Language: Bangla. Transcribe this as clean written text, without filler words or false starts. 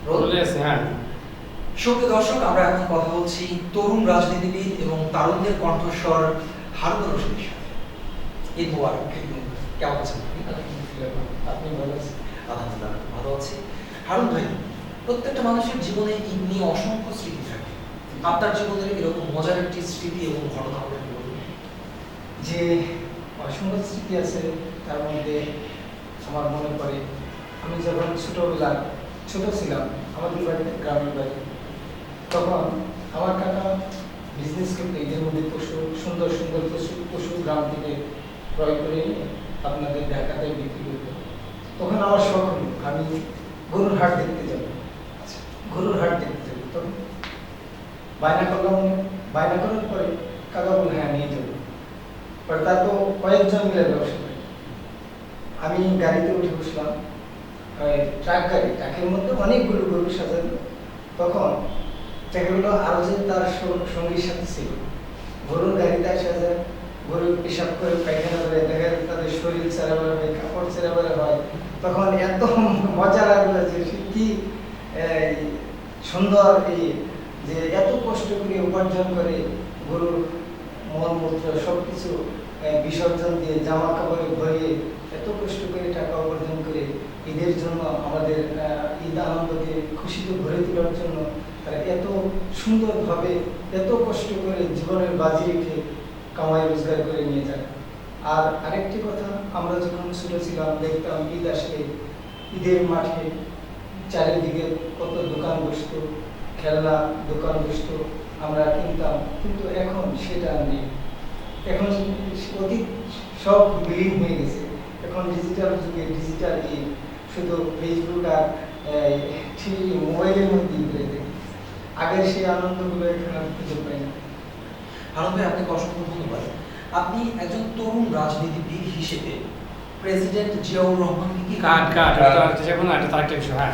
রোলে আছে, হ্যাঁ। সুপ্রিয় দর্শক, আমরা এখন কথা বলছি তরুণ রাজনীতিবিদ এবং তারুণ্যের কণ্ঠস্বর হারুন রশিদের সাথে। ঈদ মোবারক। কেমন আছেন? আপনি ভালো আছেন? আলহামদুলিল্লাহ ভালো আছি। হারুন ভাই, প্রত্যেকটা মানুষের জীবনে ঈদ নিয়ে অসংখ্য স্মৃতি থাকে। আপনার জীবনের এরকম মজার একটি স্মৃতি এবং ঘটনা আমাদের একটু বলুন। যে অসংখ্য স্মৃতি আছে, তার মধ্যে আমার মনে পড়ে আমি যখন ছোট ছিলাম, আমাদের বাড়িতে গ্রামের বাড়ি, তখন আমার কাকা বিজনেস করতে ঈদের মধ্যে সুন্দর সুন্দর পশু গ্রাম থেকে ক্রয় করে এনে আপনাদের ঢাকাতে বিক্রি করতো। তখন আমার শখ হলো আমি গরুর হাট দেখতে যাব। গরুর হাট দেখতে যাব, তখন বায়না করলাম। বায়না করার পরে কাকা বলল, হ্যাঁ নিয়ে যাবো। তা তো কয়েকজন মিলে ব্যবসা করি। আমি গাড়িতে উঠে বসলাম, ট্রাকের মধ্যে অনেকগুলো গরু সাজানো। তখন ট্রাকগুলো আরো যে তার সঙ্গীর সাথে ছিল, গরুর গাড়িতে সাজায়, গরু পেশাব করে পায়খানা করে, দেখা যায় তাদের শরীর চেরাবার হয়, কাপড় চেরাবার হয়। তখন এত মজা লাগলো যে সে কি সুন্দর, এই যে এত কষ্ট করে উপার্জন করে গরুর মলমূত্র সবকিছু বিসর্জন দিয়ে জামা কাপড়ে ভরিয়ে এত কষ্ট করে টাকা উপার্জন করে ঈদের জন্য আমাদের ঈদ আনন্দকে খুশিতে ভরে তোলার জন্য তারা এত সুন্দরভাবে এত কষ্ট করে জীবনের বাজি রেখে কামাই রোজগার করে নিয়ে যায়। আর আরেকটি কথা, আমরা যখন ছোট ছিলাম দেখতাম ঈদ আসলে ঈদের মাঠে চারিদিকে কত দোকান বসতো, খেলনা দোকান বসতো, আমরা কিনতাম। কিন্তু এখন সেটা নেই। এখন অতীত সব বিলীন হয়ে গেছে। এখন ডিজিটাল যুগে ডিজিটাল ঈদ, শুধু ফেসবুক আর টিভি মোবাইলের মধ্যেই ঘুরে থাকি। আগের সেই আনন্দগুলো এখন আর খুঁজে পাই না। হারুন ভাই, আপনাকে অসংখ্য ধন্যবাদ। আপনি একজন তরুণ রাজনীতিবিদ হিসেবে প্রেসিডেন্ট জিয়াউর রহমানকে কি কাট কাট, এটা তো আরেকটা বিষয়, হ্যাঁ।